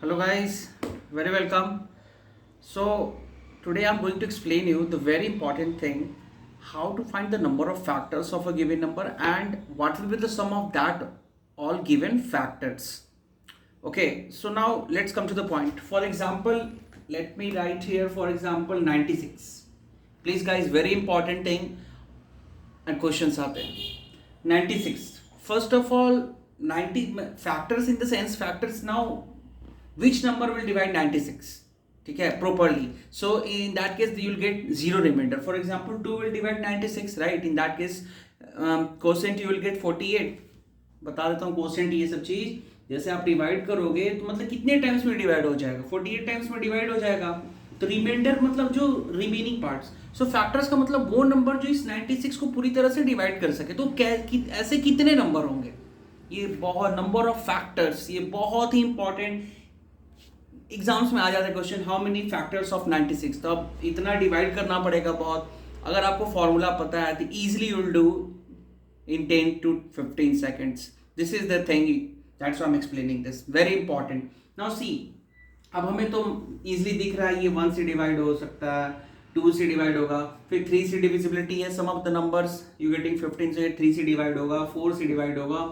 Hello guys, very welcome. So today I'm going to explain you the very important thing, how to find the number of factors of a given number and what will be the sum of that all given factors. Okay, so now let's come to the point. For example, let me write here for example 96. Please guys, very important thing and questions are there. 96. First of all, 90 factors in the sense factors now which number will divide 96, okay, properly. So in that case you will get zero remainder. For example 2 will divide 96, right? In that case quotient you will get 48. बता देता हूँ quotient ये सब चीज जैसे आप divide करोगे तो मतलब कितने टाइम्स में डिवाइड हो जाएगा, 48 टाइम्स में डिवाइड हो जाएगा. तो रिमाइंडर मतलब जो रिमेनिंग पार्ट्स. सो फैक्टर्स का मतलब वो नंबर जो इस 96 को पूरी तरह से डिवाइड कर सके. तो ऐसे कितने नंबर होंगे, ये बहुत नंबर ऑफ फैक्टर्स, ये बहुत ही इंपॉर्टेंट एग्जाम्स में आ जाता है question, how many factors of 96. तो अब इतना डिवाइड करना पड़ेगा बहुत. अगर आपको फॉर्मूला पता है तो easily you will do in 10 to 15 seconds. This is the thing, that's why I am explaining this, very important. Now see, अब हमें तो इजीली दिख रहा है ये 1 से डिवाइड हो सकता है, 2 से डिवाइड होगा, फिर 3 से डिविजिबिलिटी है. Sum of the numbers you getting 15 से 3 से डिवाइड होगा, 4 से डिवाइड होगा,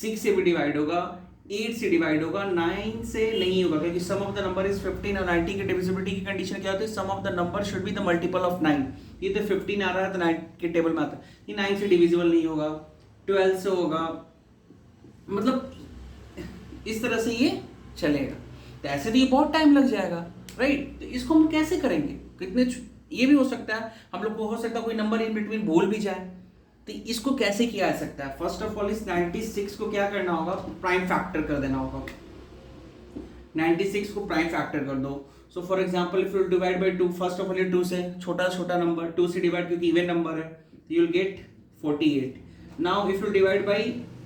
6 से भी डिवाइड होगा, 8 से डिवाइड होगा, 9 से नहीं होगा क्योंकि सम ऑफ द नंबर इज 15 और 90 की डिविजिबिलिटी की कंडीशन क्या होती है, sum of the number should be the multiple of 9. ये तो 15 आ रहा है तो 9 के टेबल में आता है, ये 9 से डिविजिबल नहीं होगा, 12 से होगा, मतलब इस तरह से ये चलेगा. तो ऐसे तो ये बहुत टाइम लग जाएगा, राइट? तो इसको हम कैसे करेंगे, कितने ये भी हो सकता है हम लोग को, हो सकता है कोई नंबर इन बिटवीन भूल भी जाए. तो इसको कैसे किया जा सकता है? फर्स्ट ऑफ ऑल इस 96 को क्या करना होगा, प्राइम फैक्टर कर देना होगा. 96 को प्राइम फैक्टर कर दो. So for example if you divide by 2, first of all ये 2 से छोटा छोटा नंबर 2 से डिवाइड क्योंकि इवन नंबर है, तो you will get 48. Now if you divide by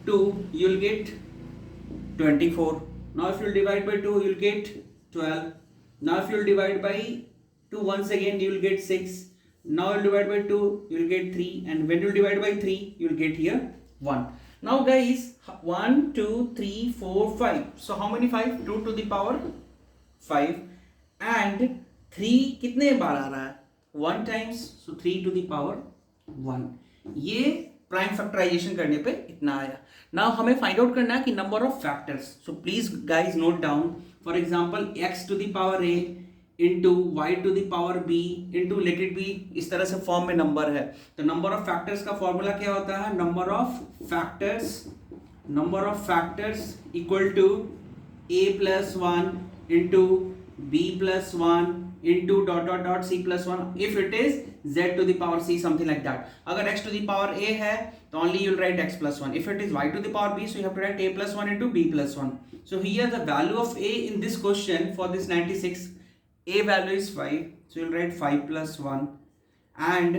2 you will get 24. Now if you divide by 2 you will get 12. Now if you divide by 2 once again you will get 6. Now you divide by 2 you will get 3, and when you divide by 3 you will get here 1. Now guys, 1 2 3 4 5. So how many 5? 2 to the power 5, and 3 कितने बार आ रहा है, 1 times, so 3 to the power 1. ये prime factorisation करने पे इतना आया. Now हमें find out करना है कि number of factors. So please guys note down. For example x to the power a into y to the power b into let it be, इस तरह से फॉर्म में नंबर है. तो नंबर ऑफ फैक्टर्स का फॉर्मूला क्या होता है, number of factors equal to a plus 1 into b plus 1 into dot dot dot c plus 1 if it is z to the power c, something like that. अगर x to the power a है तो only you will write x plus 1. If it is y to the power b, so you have to write a plus 1 into b plus 1. So here the value of a in this question for this 96, a value is 5, so you'll write 5 plus 1, and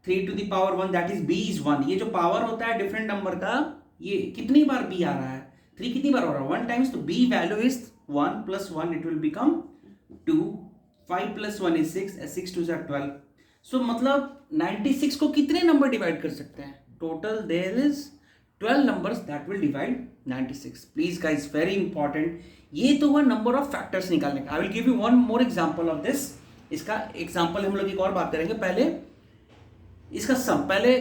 3 to the power 1, that is b is 1. ये जो power होता है different number का, ये कितनी बार b आ रहा है, 3 कितनी बार हो रहा है, 1 टाइम्स. तो b value is 1 plus 1, it will become 2. 5 plus 1 is 6, 6 2 is 12. so मतलब 96 को कितने नंबर डिवाइड कर सकते हैं, total there is 12 numbers that will divide 96. Please guys, very important. ये तो हुआ नंबर ऑफ फैक्टर्स निकालने का. I will give you one more example of this. इसका एग्जांपल हम लोग एक और बात करेंगे. पहले इसका सम, पहले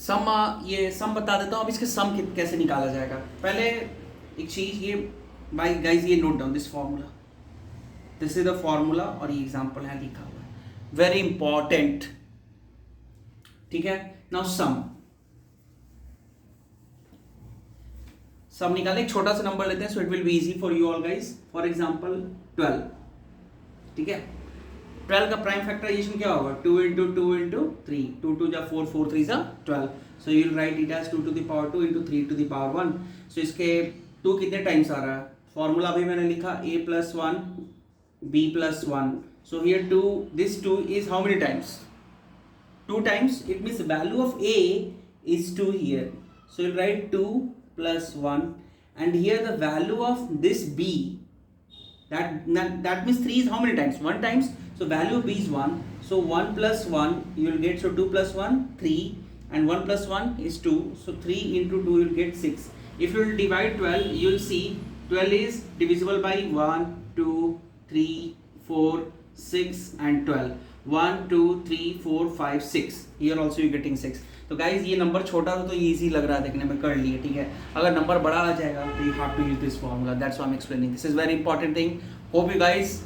सम, ये सम बता देता हूं. अब इसके सम कैसे निकाला जाएगा, पहले एक चीज ये बाय गाइज, ये note down this formula. This is the formula और ये एग्जांपल है लिखा हुआ है, वेरी इंपॉर्टेंट. ठीक है, नाउ सम निकाले. एक छोटा सा नंबर लेते हैं, so it will be easy for you all guys. For example 12. ठीक है, 12 का प्राइम फैक्टराइजेशन क्या होगा, 2 इंटू 2 इंटू 3, 2 2 जा 4, 4 3 जा 12. So you will write it as 2 to the power 2 into 3 to the power 1. So इसके 2 कितने टाइम्स आ रहा है, फॉर्मूला अभी मैंने लिखा a plus 1 b plus 1. So here 2, this 2 is how many times, 2 times. It means value of a is 2 here. So you'll write 2 plus 1, and here the value of this b, that means 3 is how many times, 1 times. So value of b is 1, so 1 plus 1 you will get, so 2 plus 1 3, and 1 plus 1 is 2, so 3 into 2 you will get 6. If you will divide 12 you will see 12 is divisible by 1, 2, 3, 4, 6 and 12. 1, 2, 3, 4, 5, 6. Here also you getting 6. तो guys ये number छोटा था तो easy लग रहा है देखने में, कर लिए, ठीक है. अगर नंबर बड़ा आ जाएगा तो you have to use this formula. That's why I am explaining. This is very important thing. Hope you guys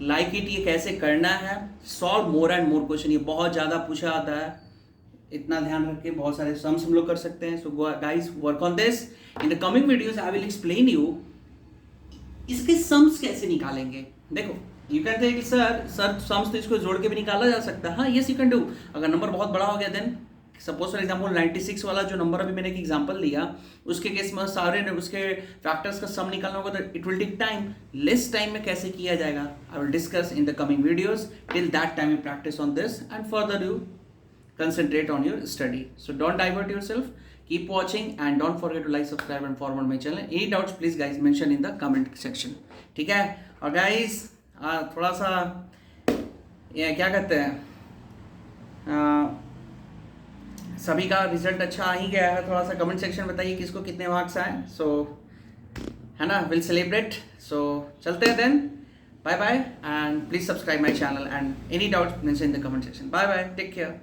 like it. ये कैसे करना है, solve more and more question. ये बहुत ज़्यादा पूछा आता है, इतना ध्यान रख के बहुत सारे सम्स हम लोग कर सकते हैं. So guys work on this. In the coming videos I will explain you इसके सम्स कैसे निकालेंगे. देखो यू कैन थे कि सर सम्स तो इसको जोड़ के भी निकाला जा सकता है. हाँ यस यू कैन डू. अगर नंबर बहुत बड़ा हो गया देन सपोज फॉर एग्जाम्पल 96 वाला जो नंबर अभी मैंने एक एग्जाम्पल दिया, उसके केस में सारे उसके फैक्टर्स का सम निकालना होगा तो it will take time. Less time में कैसे किया जाएगा I will discuss in the coming videos. Till that time you practice on this and further you concentrate on your study. So don't divert yourself. Keep watching and don't forget to like, subscribe and forward my channel. Any doubts please guys mention in the comment section. ठीक है. और guys थोड़ा सा ये क्या कहते हैं, सभी का रिजल्ट अच्छा आ ही गया है. थोड़ा सा कमेंट सेक्शन बताइए किसको कितने मार्क्स आए. सो है ना, विल सेलिब्रेट. सो चलते हैं then. Bye bye and please subscribe my channel and any doubts mention in the comment section. Bye bye, take care.